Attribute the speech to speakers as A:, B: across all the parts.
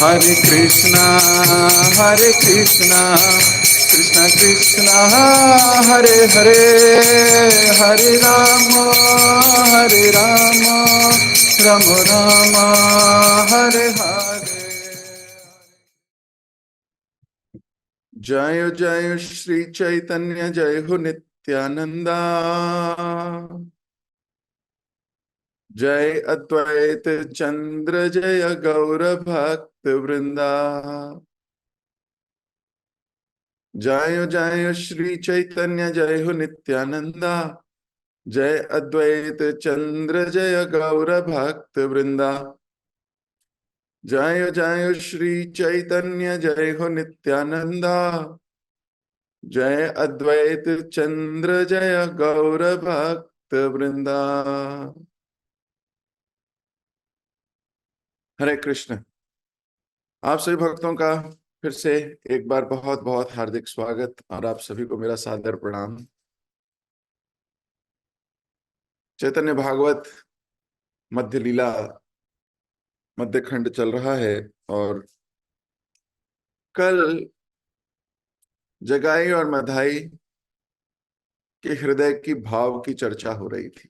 A: हरे कृष्णा कृष्ण कृष्ण हरे हरे, हरे राम राम राम हरे हरे। जय जय श्री चैतन्य जय हो नित्यानंदा, जय अद्वैत चंद्र जय गौर भक्त वृंदा। जय जय श्री चैतन्य जय हो नित्यानंदा, जय अद्वैत चंद्र जय गौर भक्त वृंदा। जय जय श्री चैतन्य जय हो नित्यानंदा, जय अद्वैत चंद्र जय गौर भक्त वृंदा। हरे कृष्ण। आप सभी भक्तों का फिर से एक बार बहुत बहुत हार्दिक स्वागत और आप सभी को मेरा सादर प्रणाम। चैतन्य भागवत मध्य लीला मध्य खंड चल रहा है और कल जगाई और मधाई के हृदय की भाव की चर्चा हो रही थी।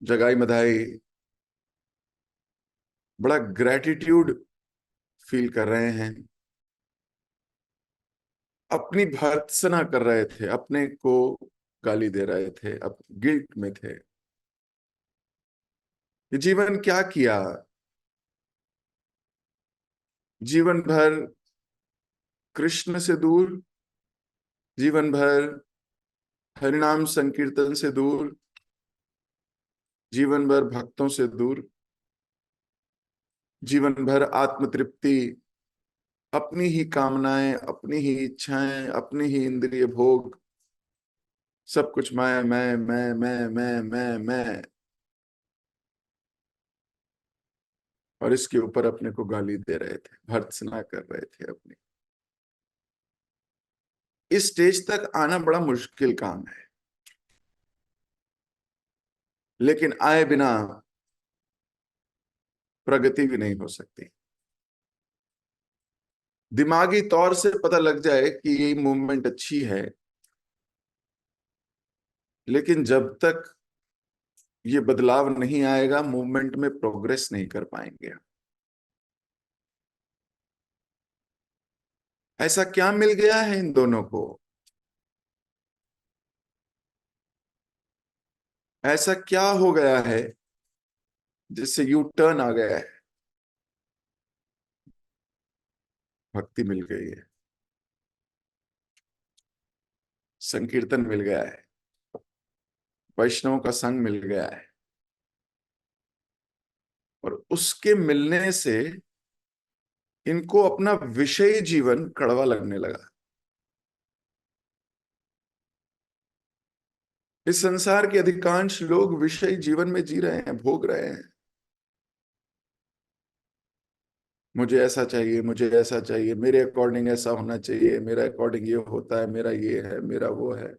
A: जगाई मधाई बड़ा ग्रेटिट्यूड फील कर रहे हैं, अपनी भर्त्सना कर रहे थे, अपने को गाली दे रहे थे, अब गिल्ट में थे। ये जीवन क्या किया, जीवन भर कृष्ण से दूर, जीवन भर हरिनाम संकीर्तन से दूर, जीवन भर भक्तों से दूर, जीवन भर आत्म तृप्ति, अपनी ही कामनाएं, अपनी ही इच्छाएं, अपनी ही इंद्रिय भोग, सब कुछ मैं। और इसके ऊपर अपने को गाली दे रहे थे, भर्त्सना कर रहे थे अपनी। इस स्टेज तक आना बड़ा मुश्किल काम है, लेकिन आए बिना प्रगति भी नहीं हो सकती। दिमागी तौर से पता लग जाए कि ये मूवमेंट अच्छी है, लेकिन जब तक ये बदलाव नहीं आएगा मूवमेंट में प्रोग्रेस नहीं कर पाएंगे। ऐसा क्या मिल गया है इन दोनों को, ऐसा क्या हो गया है जिससे यू टर्न आ गया है? भक्ति मिल गई है, संकीर्तन मिल गया है, वैष्णव का संग मिल गया है, और उसके मिलने से इनको अपना विषय जीवन कड़वा लगने लगा। इस संसार के अधिकांश लोग विषय जीवन में जी रहे हैं, भोग रहे हैं। मुझे ऐसा चाहिए, मुझे ऐसा चाहिए, मेरे अकॉर्डिंग ऐसा होना चाहिए, मेरा अकॉर्डिंग ये होता है, मेरा ये है, मेरा वो है,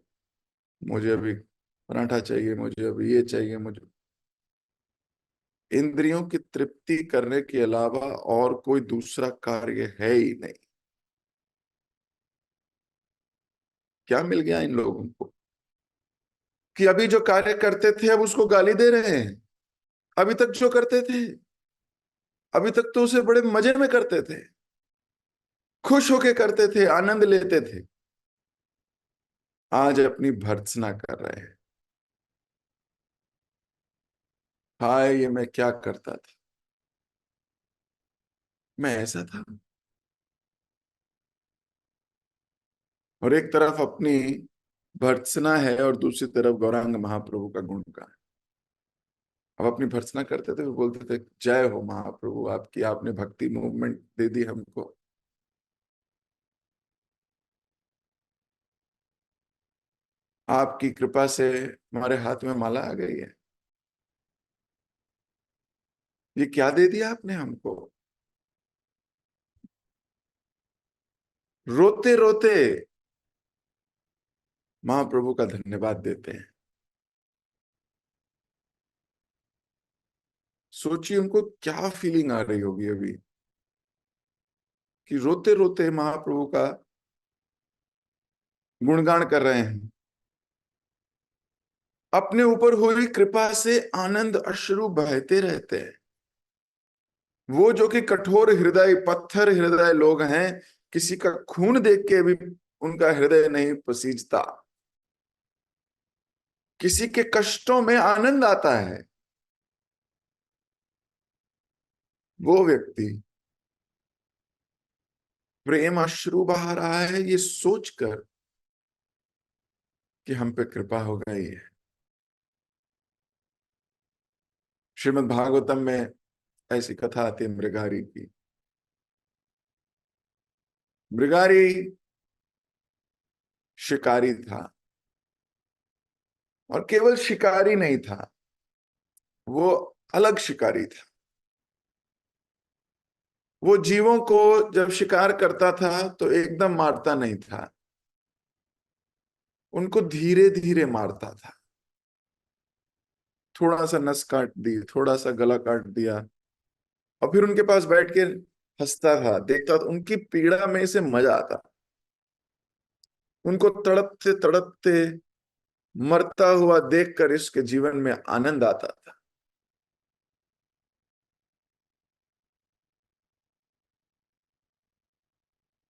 A: मुझे अभी पराठा चाहिए, मुझे अभी ये चाहिए। मुझे इंद्रियों की तृप्ति करने के अलावा और कोई दूसरा कार्य है ही नहीं। क्या मिल गया इन लोगों को कि अभी जो कार्य करते थे अब उसको गाली दे रहे हैं? अभी तक जो करते थे, अभी तक तो उसे बड़े मजे में करते थे, खुश होके करते थे, आनंद लेते थे। आज अपनी भर्त्सना कर रहे हैं। हाय, ये मैं क्या करता था, मैं ऐसा था। और एक तरफ अपनी भर्त्सना है और दूसरी तरफ गौरांग महाप्रभु का गुणगान। अब अपनी भर्त्सना करते थे, वो बोलते थे जय हो महाप्रभु आपकी, आपने भक्ति मूवमेंट दे दी हमको। आपकी कृपा से हमारे हाथ में माला आ गई है। ये क्या दे दिया आपने हमको? रोते रोते महाप्रभु का धन्यवाद देते हैं। सोचिए उनको क्या फीलिंग आ रही होगी अभी, कि रोते रोते महाप्रभु का गुणगान कर रहे हैं, अपने ऊपर हुई कृपा से आनंद अश्रु बहते रहते हैं। वो जो कि कठोर हृदय, पत्थर हृदय लोग हैं, किसी का खून देख के भी उनका हृदय नहीं पसीजता, किसी के कष्टों में आनंद आता है, वो व्यक्ति प्रेम अश्रु बहा रहा है ये सोचकर कि हम पे कृपा हो गई है। श्रीमद् भागवतम में ऐसी कथा आती है मृगारी की। मृगारी शिकारी था, और केवल शिकारी नहीं था, वो अलग शिकारी था। वो जीवों को जब शिकार करता था तो एकदम मारता नहीं था, उनको धीरे धीरे मारता था। थोड़ा सा नस काट दी, थोड़ा सा गला काट दिया, और फिर उनके पास बैठ के हंसता था, देखता था, उनकी पीड़ा में इसे मजा आता, उनको तड़पते तड़पते मरता हुआ देखकर इसके जीवन में आनंद आता था।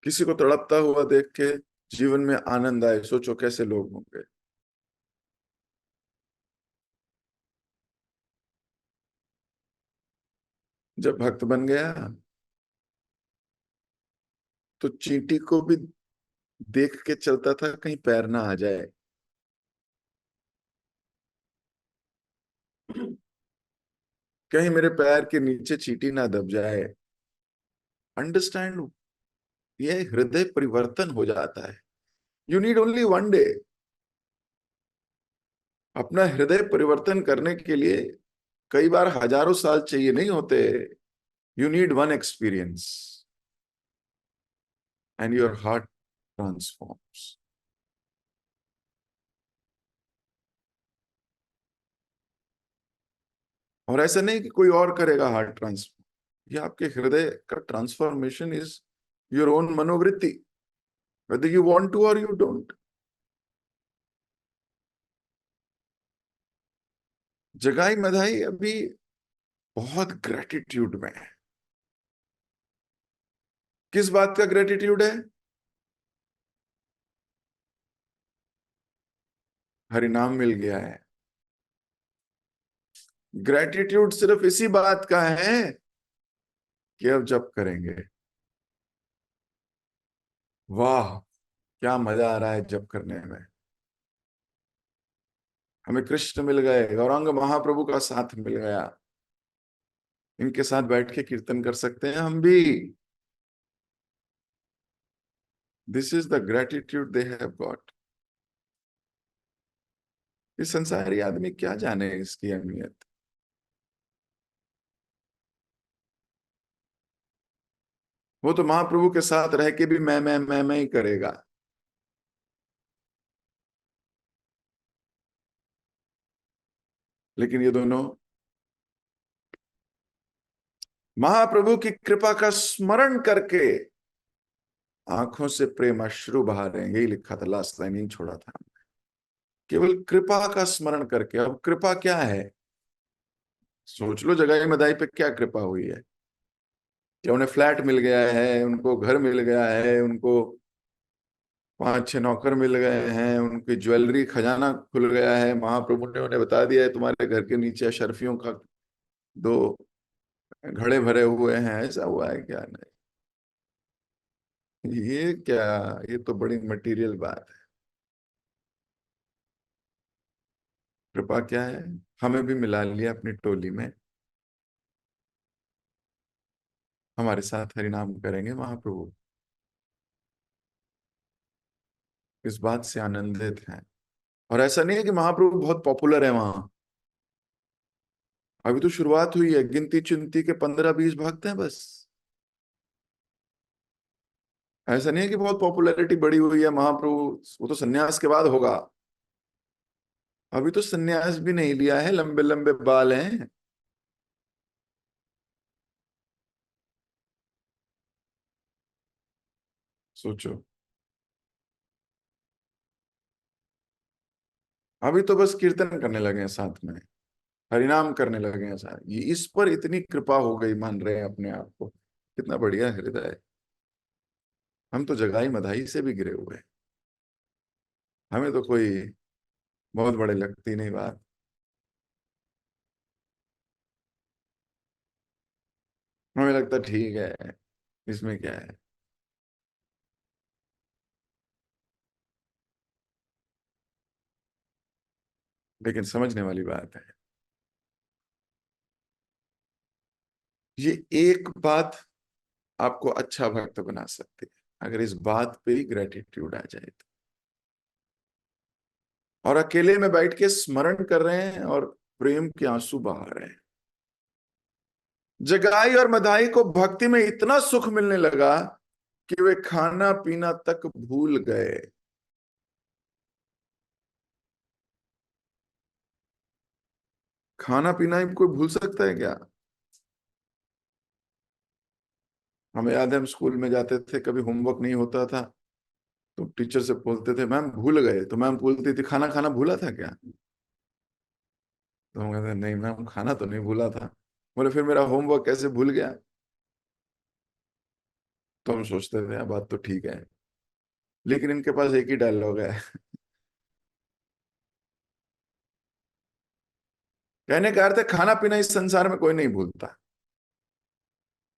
A: किसी को तड़पता हुआ देख के जीवन में आनंद आए, सोचो कैसे लोग होंगे। जब भक्त बन गया तो चींटी को भी देख के चलता था कहीं पैर ना आ जाए, कहीं मेरे पैर के नीचे चींटी ना दब जाए। अंडरस्टैंड, ये हृदय परिवर्तन हो जाता है। You need only one day. अपना हृदय परिवर्तन करने के लिए कई बार हजारों साल चाहिए नहीं होते। You need one experience and your heart transforms. और ऐसा नहीं कि कोई और करेगा हार्ट ट्रांसफॉर्म, ये आपके हृदय का ट्रांसफॉर्मेशन इज योर ओन मनोवृत्ति, whether you want to or you don't। जगाई मधाई अभी बहुत ग्रेटिट्यूड में है। किस बात का ग्रेटिट्यूड है? हरिनाम मिल गया है। ग्रेटिट्यूड सिर्फ इसी बात का है कि अब जप करेंगे, वाह क्या मजा आ रहा है जप करने में, हमें कृष्ण मिल गए, गौरांग महाप्रभु का साथ मिल गया, इनके साथ बैठ के कीर्तन कर सकते हैं हम भी। This is the gratitude they have got. इस संसारी आदमी क्या जाने इसकी अहमियत। वो तो महाप्रभु के साथ रह के भी मैं ही करेगा। लेकिन ये दोनों महाप्रभु की कृपा का स्मरण करके आंखों से प्रेम अश्रु बहा रहे हैं। यही लिखा था, लास्ट लाइन ही छोड़ा था, केवल कृपा का स्मरण करके। अब कृपा क्या है? सोच लो जगाई मदाई पे क्या कृपा हुई है, कि उन्हें फ्लैट मिल गया है, उनको घर मिल गया है, उनको पांच छह नौकर मिल गए हैं, उनकी ज्वेलरी खजाना खुल गया है, महाप्रभु ने उन्हें बता दिया है तुम्हारे घर के नीचे अशर्फियों का दो घड़े भरे हुए हैं। ऐसा हुआ है क्या? नहीं, ये क्या, ये तो बड़ी मटेरियल बात है। कृपा क्या है? हमें भी मिला लिया अपनी टोली में, हमारे साथ हरिनाम करेंगे महाप्रभु, इस बात से आनंदित हैं। और ऐसा नहीं है कि महाप्रभु बहुत पॉपुलर है वहां, अभी तो शुरुआत हुई है, गिनती चुनती के 15-20 भक्त हैं बस। ऐसा नहीं है कि बहुत पॉपुलैरिटी बढ़ी हुई है महाप्रभु, वो तो सन्यास के बाद होगा। अभी तो सन्यास भी नहीं लिया है, लंबे लंबे बाल हैं। सोचो, अभी तो बस कीर्तन करने लगे हैं साथ में, हरिनाम करने लगे हैं साथ, ये इस पर इतनी कृपा हो गई, मान रहे हैं अपने आप को, कितना बढ़िया हृदय है। हम तो जगाई मधाई से भी गिरे हुए हैं, हमें तो कोई बहुत बड़े लगती नहीं बात। हमें लगता ठीक है, इसमें क्या है। लेकिन समझने वाली बात है, ये एक बात आपको अच्छा भक्त बना सकती है, अगर इस बात पे ही ग्रेटिट्यूड आ जाए तो। और अकेले में बैठ के स्मरण कर रहे हैं और प्रेम के आंसू बहा रहे हैं। जगाई और मधाई को भक्ति में इतना सुख मिलने लगा कि वे खाना पीना तक भूल गए। खाना पीना ही कोई भूल सकता है क्या? हमें याद है, हम स्कूल में जाते थे, कभी होमवर्क नहीं होता था तो टीचर से बोलते थे मैम भूल गए, तो मैम बोलती थी खाना खाना भूला था क्या? तो हम कहते नहीं मैम, खाना तो नहीं भूला था। बोले फिर मेरा होमवर्क कैसे भूल गया? तो हम सोचते थे बात तो ठीक है, लेकिन इनके पास एक ही डायलॉग है। कहने का अर्थ है खाना पीना इस संसार में कोई नहीं भूलता,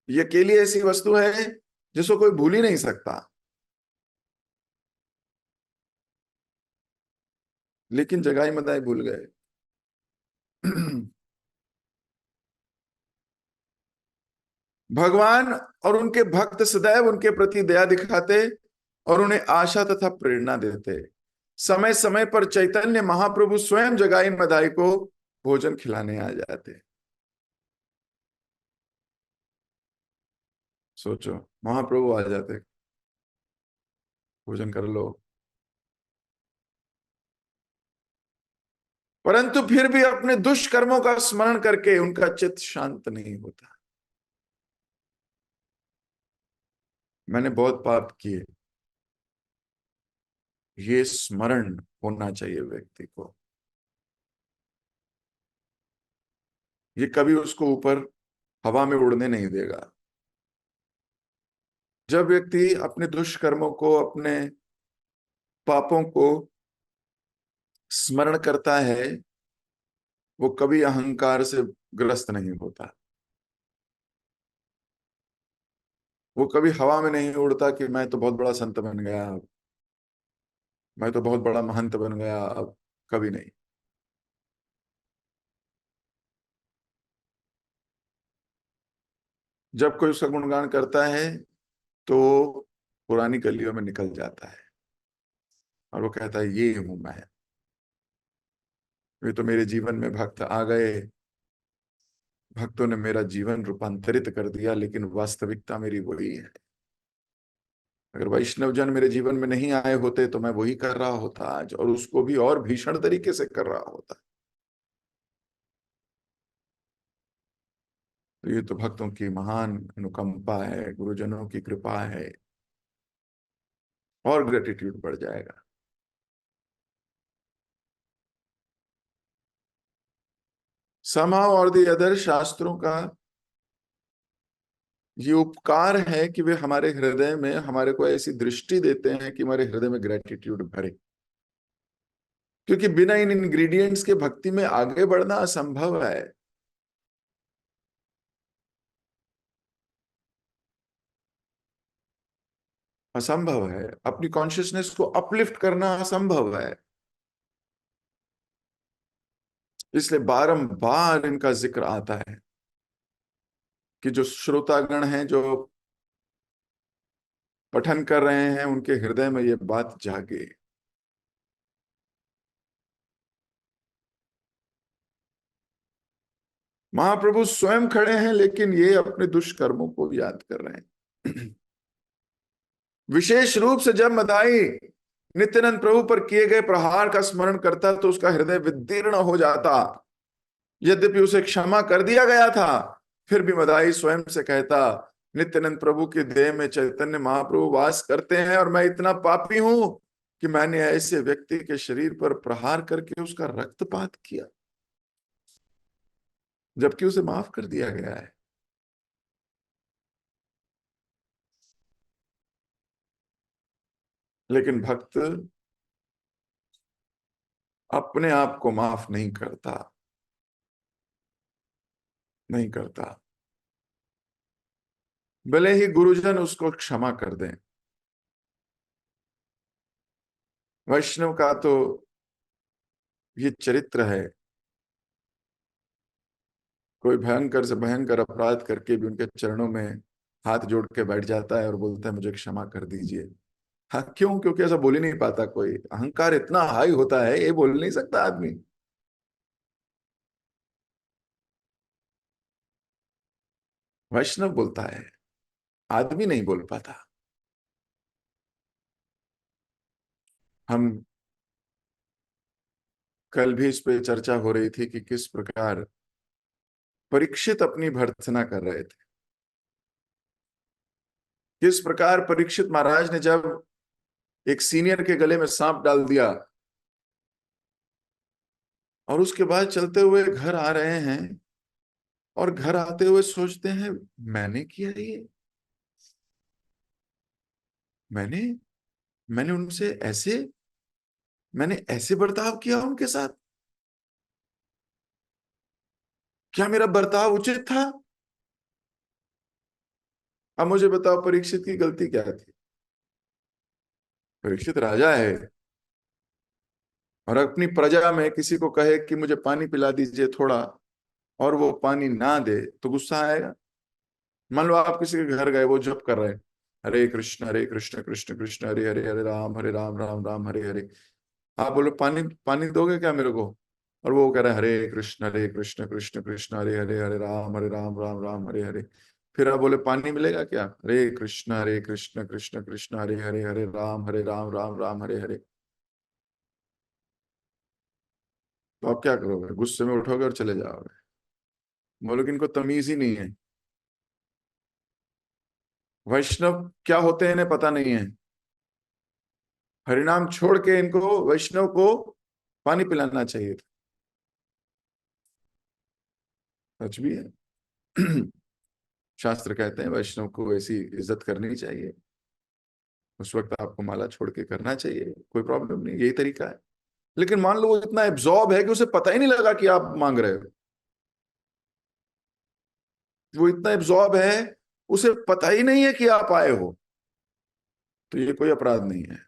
A: ये अकेली ऐसी वस्तु है जिसको कोई भूल ही नहीं सकता। लेकिन जगाई मदाई भूल गए। भगवान और उनके भक्त सदैव उनके प्रति दया दिखाते और उन्हें आशा तथा प्रेरणा देते। समय समय पर चैतन्य महाप्रभु स्वयं जगाई मदाई को भोजन खिलाने आ जाते। सोचो, महाप्रभु आ जाते, भोजन कर लो। परंतु फिर भी अपने दुष्कर्मों का स्मरण करके उनका चित्त शांत नहीं होता। मैंने बहुत पाप किए, ये स्मरण होना चाहिए व्यक्ति को। ये कभी उसको ऊपर हवा में उड़ने नहीं देगा। जब व्यक्ति अपने दुष्कर्मों को, अपने पापों को स्मरण करता है, वो कभी अहंकार से ग्रस्त नहीं होता। वो कभी हवा में नहीं उड़ता कि मैं तो बहुत बड़ा संत बन गया, मैं तो बहुत बड़ा महंत बन गया अब। कभी नहीं। जब कोई उसका गुणगान करता है तो पुरानी गलियों में निकल जाता है और वो कहता है ये हूं मैं, ये तो मेरे जीवन में भक्त आ गए, भक्तों ने मेरा जीवन रूपांतरित कर दिया, लेकिन वास्तविकता मेरी वही है। अगर वैष्णव जन मेरे जीवन में नहीं आए होते तो मैं वही कर रहा होता आज, और उसको भी और भीषण तरीके से कर रहा होता। तो ये तो भक्तों की महान अनुकंपा है, गुरुजनों की कृपा है, और ग्रेटिट्यूड बढ़ जाएगा। समाव और दी अदर शास्त्रों का ये उपकार है कि वे हमारे हृदय में, हमारे को ऐसी दृष्टि देते हैं कि हमारे हृदय में ग्रेटिट्यूड भरे। क्योंकि बिना इन इंग्रेडिएंट्स के भक्ति में आगे बढ़ना असंभव है। असंभव है, अपनी कॉन्शियसनेस को अपलिफ्ट करना असंभव है। इसलिए बारंबार इनका जिक्र आता है कि जो श्रोतागण हैं, जो पठन कर रहे हैं, उनके हृदय में ये बात जागे। महाप्रभु स्वयं खड़े हैं, लेकिन ये अपने दुष्कर्मों को याद कर रहे हैं। विशेष रूप से जब मदाई नित्यानंद प्रभु पर किए गए प्रहार का स्मरण करता तो उसका हृदय विदीर्ण हो जाता। यद्यपि उसे क्षमा कर दिया गया था, फिर भी मदाई स्वयं से कहता नित्यानंद प्रभु के देह में चैतन्य महाप्रभु वास करते हैं, और मैं इतना पापी हूं कि मैंने ऐसे व्यक्ति के शरीर पर प्रहार करके उसका रक्तपात किया, जबकि उसे माफ कर दिया गया है। लेकिन भक्त अपने आप को माफ नहीं करता, नहीं करता, भले ही गुरुजन उसको क्षमा कर दें। वैष्णव का तो ये चरित्र है, कोई भयंकर से भयंकर अपराध करके भी उनके चरणों में हाथ जोड़ के बैठ जाता है और बोलता है मुझे क्षमा कर दीजिए। हाँ, क्यों? क्योंकि ऐसा बोल ही नहीं पाता कोई, अहंकार इतना हाई होता है, ये बोल नहीं सकता आदमी। वैष्णव बोलता है, आदमी नहीं बोल पाता। हम कल भी इस पे चर्चा हो रही थी कि किस प्रकार परीक्षित अपनी भर्त्सना कर रहे थे, किस प्रकार परीक्षित महाराज ने जब एक सीनियर के गले में सांप डाल दिया और उसके बाद चलते हुए घर आ रहे हैं, और घर आते हुए सोचते हैं मैंने किया ये, मैंने मैंने उनसे ऐसे मैंने ऐसे बर्ताव किया उनके साथ, क्या मेरा बर्ताव उचित था? अब मुझे बताओ परीक्षित की गलती क्या थी? परीक्षित राजा है, और अपनी प्रजा में किसी को कहे कि मुझे पानी पिला दीजिए थोड़ा, और वो पानी ना दे तो गुस्सा आएगा। मान लो आप किसी के घर गए, वो जप कर रहे हैं, हरे कृष्ण कृष्ण कृष्ण हरे हरे, हरे राम राम राम हरे हरे। आप बोलो पानी पानी दोगे क्या मेरे को? और वो कह रहे हैं हरे कृष्ण कृष्ण कृष्ण हरे हरे, हरे राम राम राम हरे हरे। फिर आप बोले पानी मिलेगा क्या? हरे कृष्ण कृष्ण कृष्ण हरे हरे, हरे राम राम राम हरे हरे। तो आप क्या करोगे? गुस्से में उठोगे और चले जाओगे, बोलोगे इनको तमीज ही नहीं है। वैष्णव क्या होते हैं इन्हें पता नहीं है। हरिनाम छोड़ के इनको, वैष्णव को पानी पिलाना चाहिए था। सच भी है। शास्त्र कहते हैं वैष्णव को ऐसी इज्जत करनी चाहिए, उस वक्त आपको माला छोड़ के करना चाहिए, कोई प्रॉब्लम नहीं, यही तरीका है। लेकिन मान लो वो इतना एब्जॉर्ब है कि उसे पता ही नहीं लगा कि आप मांग रहे हो, वो इतना एब्जॉर्ब है, उसे पता ही नहीं है कि आप आए हो, तो ये कोई अपराध नहीं है।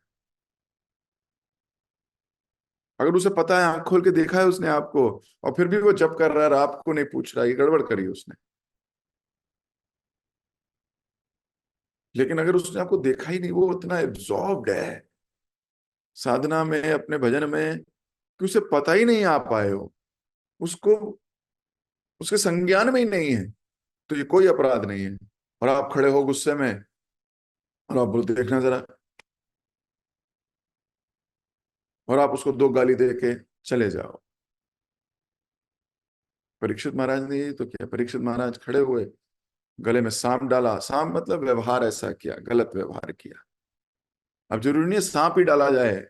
A: अगर उसे पता है, आंख खोल के देखा है उसने आपको, और फिर भी वो जब कर रहा है और आपको नहीं पूछ रहा, ये गड़बड़ करी उसने। लेकिन अगर उसने आपको देखा ही नहीं, वो इतना एब्जॉर्ब्ड है साधना में, अपने भजन में, कि उसे पता ही नहीं आप आए हो, उसको उसके संज्ञान में ही नहीं है, तो ये कोई अपराध नहीं है। और आप खड़े हो गुस्से में, और आप बोलते देखना जरा, और आप उसको दो गाली दे के चले जाओ। परीक्षित महाराज ने ये तो किया। परीक्षित महाराज खड़े हुए, गले में सांप डाला, सांप मतलब व्यवहार ऐसा किया, गलत व्यवहार किया। अब जरूरी नहीं है सांप ही डाला जाए,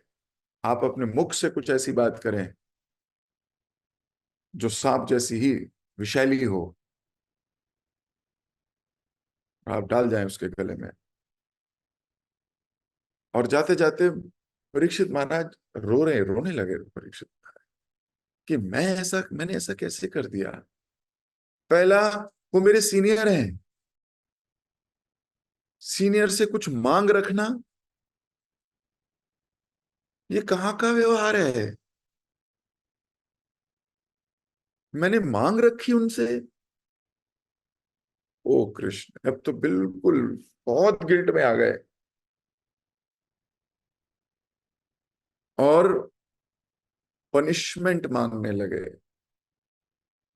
A: आप अपने मुख से कुछ ऐसी बात करें जो सांप जैसी ही विषैली हो, आप डाल जाएं उसके गले में। और जाते जाते परीक्षित महाराज रोने लगे, परीक्षित, कि मैंने ऐसा कैसे कर दिया। पहला, वो मेरे सीनियर हैं, सीनियर से कुछ मांग रखना, ये कहाँ का व्यवहार है? मैंने मांग रखी उनसे? ओ कृष्ण, अब तो बिल्कुल बहुत गिल्ट में आ गए, और पनिशमेंट मांगने लगे,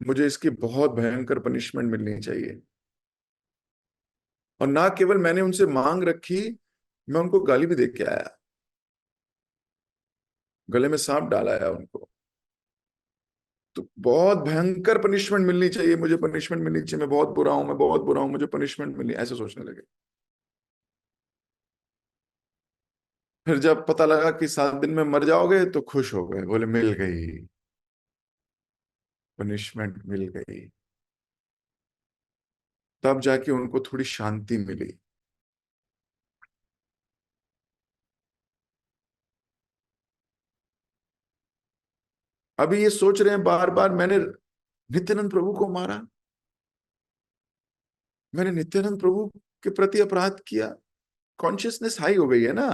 A: मुझे इसकी बहुत भयंकर पनिशमेंट मिलनी चाहिए। और ना केवल मैंने उनसे मांग रखी, मैं उनको गाली भी दे के आया, गले में सांप डाला है उनको। तो बहुत भयंकर पनिशमेंट मिलनी चाहिए, मुझे पनिशमेंट मिलनी चाहिए, मैं बहुत बुरा हूं, मैं बहुत बुरा हूं, मुझे पनिशमेंट मिलनी, ऐसे सोचने लगे। फिर जब पता लगा कि 7 दिन में मर जाओगे तो खुश हो गए, बोले मिल गई, पनिशमेंट मिल गई। तब जाके उनको थोड़ी शांति मिली। अभी ये सोच रहे हैं बार बार, मैंने नित्यानंद प्रभु को मारा, मैंने नित्यानंद प्रभु के प्रति अपराध किया। कॉन्शियसनेस हाई हो गई है ना।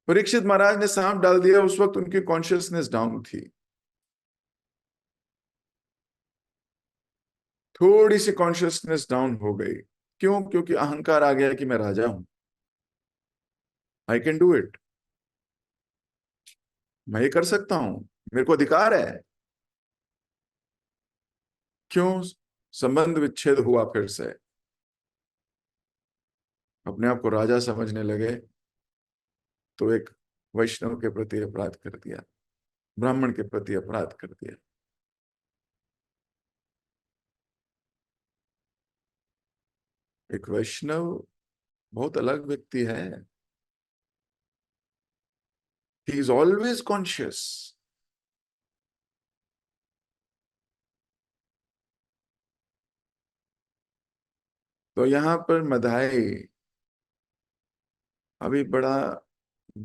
A: परीक्षित महाराज ने सांप डाल दिया, उस वक्त उनकी कॉन्शियसनेस डाउन थी। थोड़ी सी कॉन्शियसनेस डाउन हो गई। क्यों? क्योंकि अहंकार आ गया कि मैं राजा हूं, आई कैन डू इट, मैं ये कर सकता हूं, मेरे को अधिकार है। क्यों? संबंध विच्छेद हुआ फिर से, अपने आप को राजा समझने लगे, तो एक वैष्णव के प्रति अपराध कर दिया, ब्राह्मण के प्रति अपराध कर दिया। एक वैष्णव बहुत अलग व्यक्ति है, ही इज ऑलवेज कॉन्शियस। तो यहां पर मधाई अभी बड़ा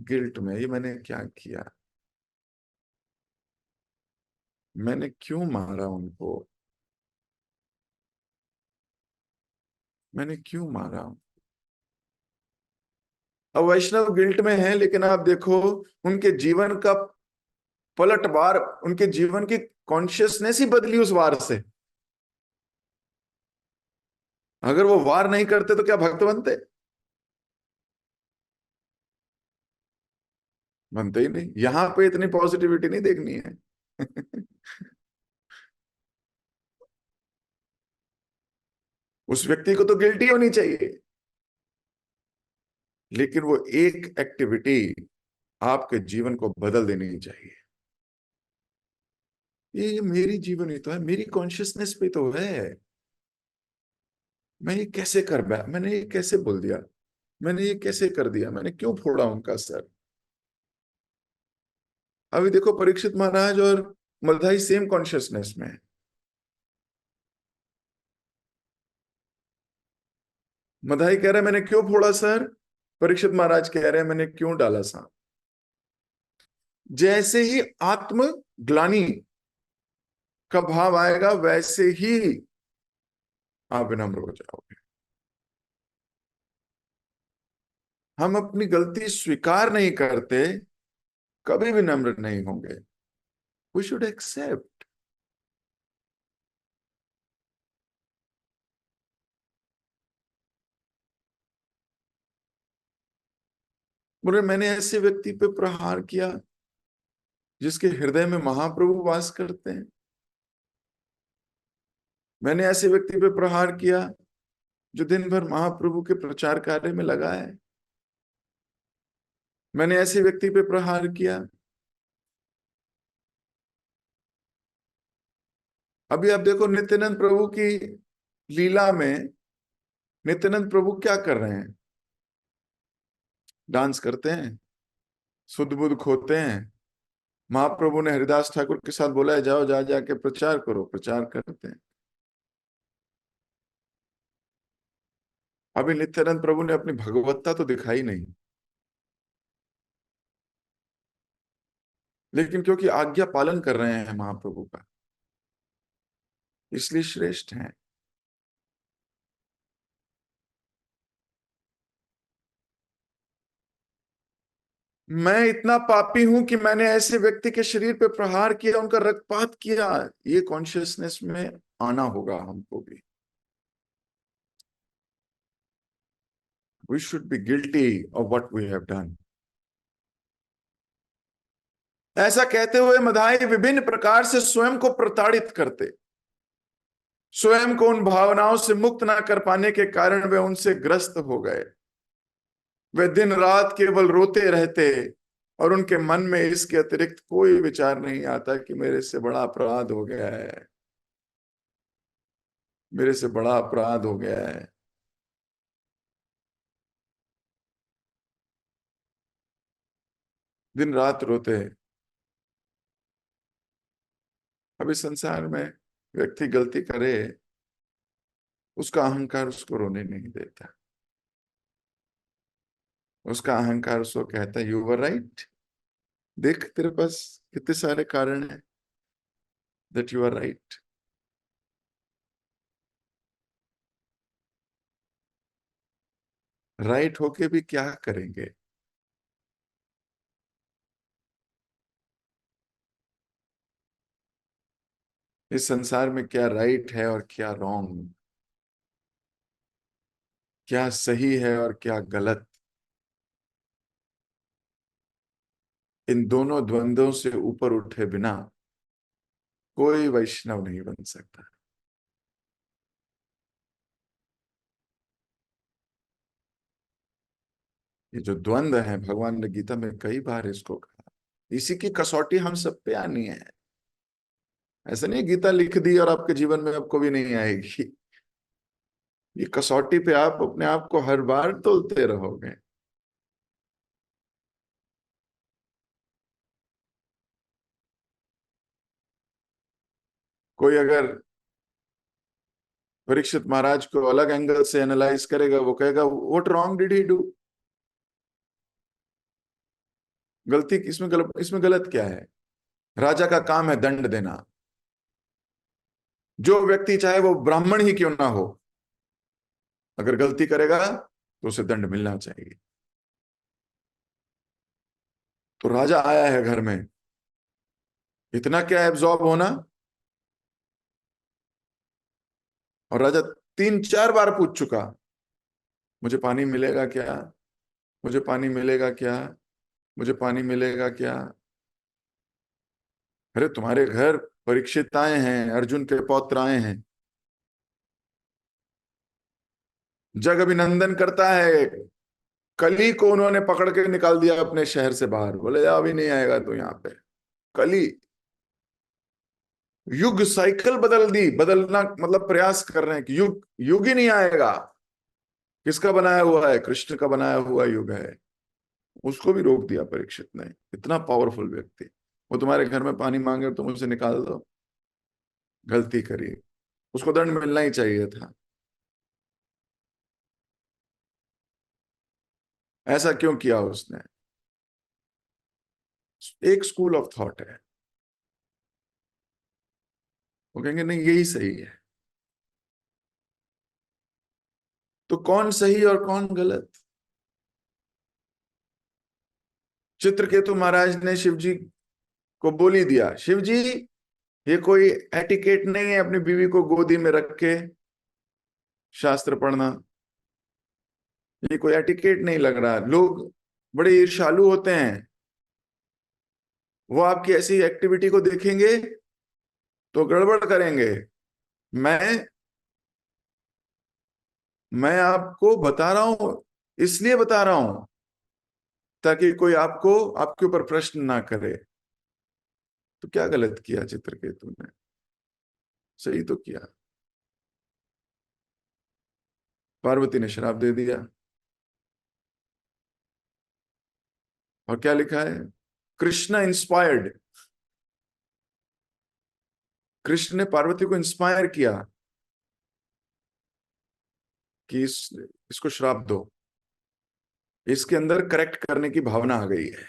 A: गिल्ट में, ये मैंने क्या किया, मैंने क्यों मारा उनको, मैंने क्यों मारा। अब वैष्णव गिल्ट में है, लेकिन आप देखो उनके जीवन का पलटवार, उनके जीवन की कॉन्शियसनेस ही बदली उस वार से। अगर वो वार नहीं करते तो क्या भक्त बनते? बनते ही नहीं। यहां पे इतनी पॉजिटिविटी नहीं देखनी है। उस व्यक्ति को तो गिल्टी होनी चाहिए, लेकिन वो एक एक्टिविटी आपके जीवन को बदल देनी चाहिए। ये मेरी जीवन ही तो है, मेरी कॉन्शियसनेस पे तो है। मैं ये कैसे कर पाया, मैंने ये कैसे बोल दिया, मैंने ये कैसे कर दिया, मैंने क्यों फोड़ा उनका सर। अभी देखो परीक्षित महाराज और मलधाई सेम कॉन्शियसनेस में है। मधाई कह रहे हैं मैंने क्यों फोड़ा सर, परीक्षित महाराज कह रहे हैं मैंने क्यों डाला सांप। जैसे ही आत्म ग्लानि का भाव आएगा, वैसे ही आप विनम्र हो जाओगे। हम अपनी गलती स्वीकार नहीं करते, कभी भी नम्र नहीं होंगे। We should accept. बोले मैंने ऐसे व्यक्ति पे प्रहार किया जिसके हृदय में महाप्रभु वास करते हैं। मैंने ऐसे व्यक्ति पे प्रहार किया जो दिन भर महाप्रभु के प्रचार कार्य में लगा है। मैंने ऐसे व्यक्ति पे प्रहार किया। अभी आप देखो नित्यानंद प्रभु की लीला में, नित्यानंद प्रभु क्या कर रहे हैं? डांस करते हैं, सुध बुध खोते हैं। महाप्रभु ने हरिदास ठाकुर के साथ बोला है जाओ, जा जाके प्रचार करो, प्रचार करते हैं। अभी नित्यानंद प्रभु ने अपनी भगवत्ता तो दिखाई नहीं, लेकिन क्योंकि आज्ञा पालन कर रहे हैं महाप्रभु का, इसलिए श्रेष्ठ हैं। मैं इतना पापी हूं कि मैंने ऐसे व्यक्ति के शरीर पे प्रहार किया, उनका रक्तपात किया। ये कॉन्शियसनेस में आना होगा हमको भी। We should be guilty of what we have done. ऐसा कहते हुए मधाई विभिन्न प्रकार से स्वयं को प्रताड़ित करते, स्वयं को उन भावनाओं से मुक्त ना कर पाने के कारण वे उनसे ग्रस्त हो गए। वे दिन रात केवल रोते रहते, और उनके मन में इसके अतिरिक्त कोई विचार नहीं आता कि मेरे से बड़ा अपराध हो गया है, मेरे से बड़ा अपराध हो गया है। दिन रात रोते हैं। अभी संसार में व्यक्ति गलती करे, उसका अहंकार उसको रोने नहीं देता। उसका अहंकार उसको कहता है यू वर राइट, देख तेरे पास कितने सारे कारण हैं that you are right. Right होके भी क्या करेंगे? इस संसार में क्या राइट है और क्या रॉन्ग, क्या सही है और क्या गलत, इन दोनों द्वंद्वों से ऊपर उठे बिना कोई वैष्णव नहीं बन सकता। ये जो द्वंद्व है, भगवान ने गीता में कई बार इसको कहा। इसी की कसौटी हम सब पे आनी है। ऐसा नहीं गीता लिख दी और आपके जीवन में अब कभी नहीं आएगी। ये कसौटी पे आप अपने आप को हर बार तोलते रहोगे। कोई अगर परीक्षित महाराज को अलग एंगल से एनालाइज करेगा, वो कहेगा what wrong did he do. गलती इसमें इसमें गलत क्या है? राजा का काम है दंड देना। जो व्यक्ति चाहे वो ब्राह्मण ही क्यों ना हो, अगर गलती करेगा तो उसे दंड मिलना चाहिए। तो राजा आया है घर में, इतना क्या एब्जॉर्ब होना। और राजा 3-4 बार पूछ चुका, मुझे पानी मिलेगा क्या, मुझे पानी मिलेगा क्या, मुझे पानी मिलेगा क्या। अरे तुम्हारे घर परीक्षित आए हैं, अर्जुन के पौत्र आए हैं, जग अभिनंदन करता है। कली को उन्होंने पकड़ के निकाल दिया अपने शहर से बाहर, बोले अभी नहीं आएगा तो यहाँ पे। कली युग साइकिल बदल दी, बदलना मतलब प्रयास कर रहे हैं कि युग युग ही नहीं आएगा। किसका बनाया हुआ है? कृष्ण का बनाया हुआ युग है। उसको भी रोक दिया परीक्षित ने। इतना पावरफुल व्यक्ति, वो तुम्हारे घर में पानी मांगे तुम उसे निकाल दो, गलती करी, उसको दंड मिलना ही चाहिए था। ऐसा क्यों किया उसने? एक स्कूल ऑफ थॉट है, वो कहेंगे नहीं यही सही है। तो कौन सही और कौन गलत? चित्रकेतु महाराज ने शिव जी को बोल ही दिया, शिव जी ये कोई एटिकेट नहीं है अपनी बीवी को गोदी में रख के शास्त्र पढ़ना, ये कोई एटिकेट नहीं लग रहा। लोग बड़े ईर्ष्यालु होते हैं, वो आपकी ऐसी एक्टिविटी को देखेंगे तो गड़बड़ करेंगे। मैं मैं आपको बता रहा हूं, इसलिए बता रहा हूं ताकि कोई आपको आपके ऊपर प्रश्न ना करे। तो क्या गलत किया चित्रकेतु ने? सही तो किया। पार्वती ने श्राप दे दिया। और क्या लिखा है? कृष्ण इंस्पायर्ड, कृष्ण ने पार्वती को इंस्पायर किया कि इसको श्राप दो। इसके अंदर करेक्ट करने की भावना आ गई है।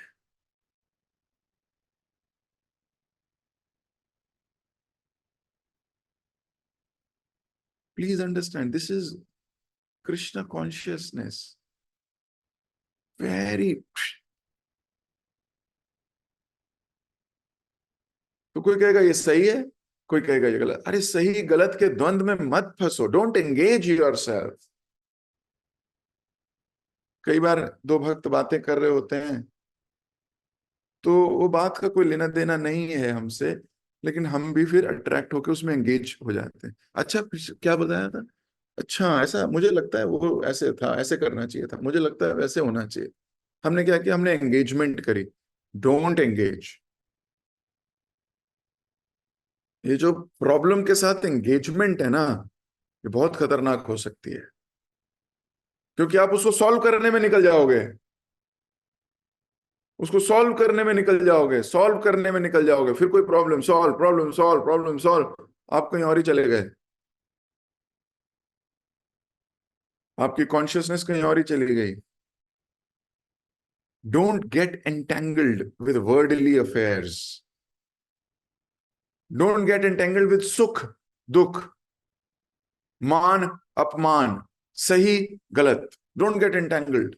A: Please understand this is Krishna consciousness. Very. तो कोई कहेगा ये सही है, कोई कहेगा ये गलत। अरे सही गलत के द्वंद्व में मत फंसो, डोंट एंगेज योरसेल्फ। कई बार दो भक्त बातें कर रहे होते हैं, तो वो बात का कोई लेना देना नहीं है हमसे, लेकिन हम भी फिर अट्रैक्ट होकर उसमें एंगेज हो जाते हैं। अच्छा क्या बताया था? अच्छा ऐसा मुझे लगता है वो ऐसे था, ऐसे करना चाहिए था, मुझे लगता है वैसे होना चाहिए। हमने क्या किया? हमने एंगेजमेंट करी। Don't engage. ये जो प्रॉब्लम के साथ एंगेजमेंट है ना, ये बहुत खतरनाक हो सकती है, क्योंकि आप उसको सॉल्व करने में निकल जाओगे, उसको सॉल्व करने में निकल जाओगे, सॉल्व करने में निकल जाओगे, फिर कोई problem solve, problem solve, problem solve, आप कहीं और ही चले गए, आपकी कॉन्शियसनेस कहीं और ही चली गई। Don't get entangled with worldly affairs. Don't get entangled with सुख दुख, मान अपमान, सही गलत। Don't get entangled.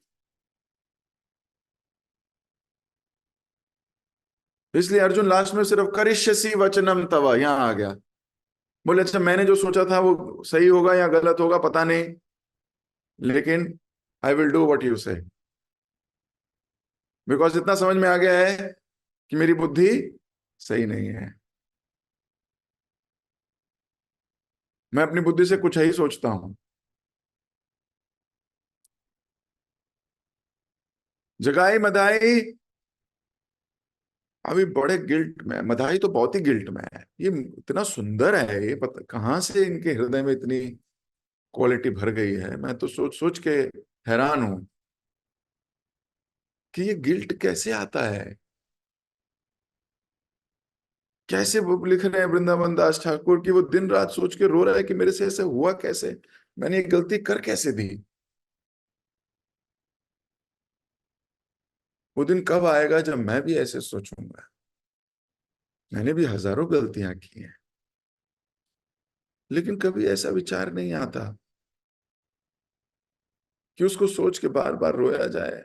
A: इसलिए अर्जुन लास्ट में सिर्फ करिष्यसि वचनम तवा यहां आ गया। बोले अच्छा मैंने जो सोचा था वो सही होगा या गलत होगा पता नहीं, लेकिन I will do what you से, बिकॉज इतना समझ में आ गया है कि मेरी बुद्धि सही नहीं है। मैं अपनी बुद्धि से कुछ ही सोचता हूं। जगाई मदाई अभी बड़े गिल्ट में, मदाई तो बहुत ही गिल्ट में है। ये इतना सुंदर है, ये पता कहां से इनके हृदय में इतनी क्वालिटी भर गई है। मैं तो सोच सोच के हैरान हूं कि ये गिल्ट कैसे आता है। कैसे वो लिख रहे हैं वृंदावन दास ठाकुर की, वो दिन रात सोच के रो रहा है कि मेरे से ऐसे हुआ कैसे, मैंने ये गलती कर कैसे दी। वो दिन कब आएगा जब मैं भी ऐसे सोचूंगा। मैंने भी हजारों गलतियां की हैं, लेकिन कभी ऐसा विचार नहीं आता कि उसको सोच के बार बार रोया जाए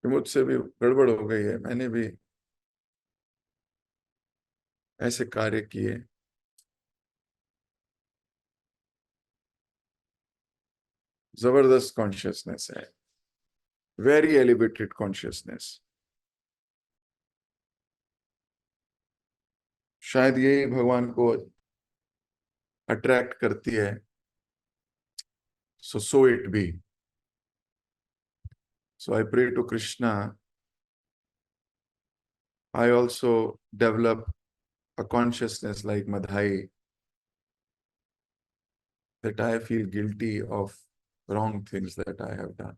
A: कि मुझसे भी गड़बड़ हो गई है, मैंने भी ऐसे कार्य किए। जबरदस्त कॉन्शियसनेस है, वेरी एलिवेटेड कॉन्शियसनेस। शायद यही भगवान को अट्रैक्ट करती है। So it be. So I pray to Krishna, I also develop a consciousness like Madhai, that I feel guilty of wrong things that I have done.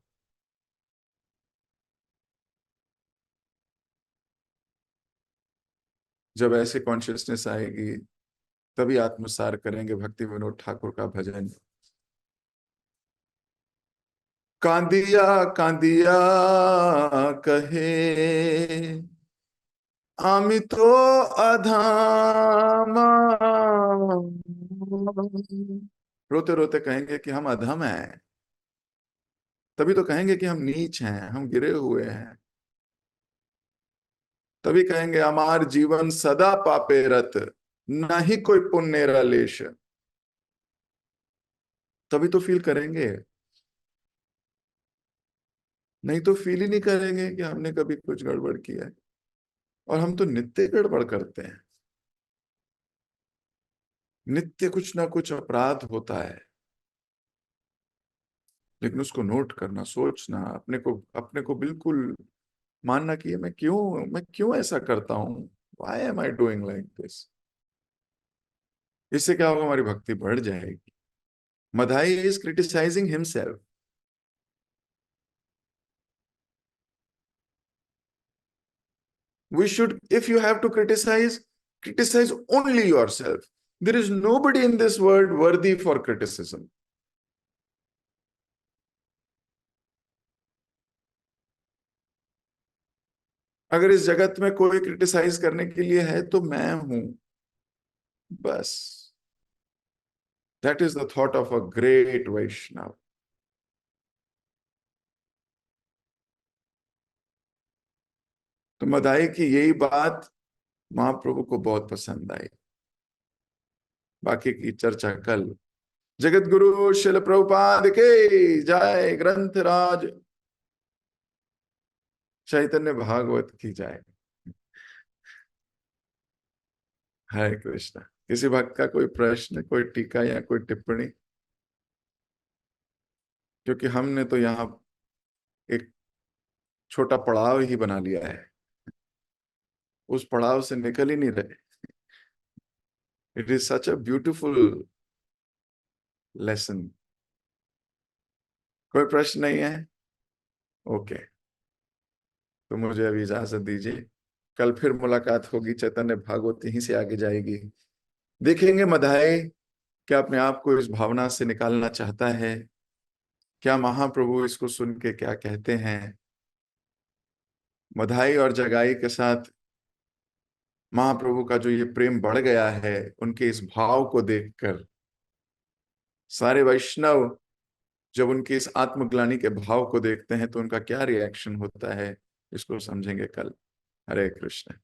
A: जब ऐसे कॉन्शियसनेस आएगी तभी आत्मसार करेंगे भक्ति विनोद ठाकुर का भजन। कांदिया कांदिया कहे आमी तो अधामा, रोते रोते कहेंगे कि हम अधम हैं। तभी तो कहेंगे कि हम नीच हैं, हम गिरे हुए हैं। तभी कहेंगे हमार जीवन सदा पापे रत, ना ही कोई पुण्य लेश। तभी तो फील करेंगे, नहीं तो फील ही नहीं करेंगे कि हमने कभी कुछ गड़बड़ किया है। और हम तो नित्य गड़बड़ करते हैं, नित्य कुछ ना कुछ अपराध होता है। लेकिन उसको नोट करना, सोचना, अपने को बिल्कुल मानना कि मैं क्यों ऐसा करता हूं, why am I doing like this. इससे क्या होगा, हमारी भक्ति बढ़ जाएगी। Madhai is criticising himself. We should, if you have to criticize, criticize only yourself. There is nobody in this world worthy for criticism. अगर इस जगत में कोई क्रिटिसाइज करने के लिए है तो मैं हूं, बस। That is the thought of a great Vaishnav. तो मदाई की यही बात महाप्रभु को बहुत पसंद आई। बाकी की चर्चा कल। जगत गुरु शिल प्रभुपाद के जय, ग्रंथ राज चैतन्य भागवत की जय। हरे कृष्णा। किसी भक्त का कोई प्रश्न, कोई टीका या कोई टिप्पणी? क्योंकि हमने तो यहाँ एक छोटा पड़ाव ही बना लिया है, उस पड़ाव से निकल ही नहीं रहे। It is such a beautiful lesson. कोई प्रश्न नहीं है? ओके, तो मुझे अभी इजाजत दीजिए। कल फिर मुलाकात होगी, चैतन्य भागवत यहीं से आगे जाएगी। देखेंगे मधाई क्या अपने आप को इस भावना से निकालना चाहता है, क्या महाप्रभु इसको सुन के क्या कहते हैं। मधाई और जगाई के साथ महाप्रभु का जो ये प्रेम बढ़ गया है, उनके इस भाव को देखकर सारे वैष्णव जब उनके इस आत्मग्लानि के भाव को देखते हैं तो उनका क्या रिएक्शन होता है, इसको समझेंगे कल। हरे कृष्ण।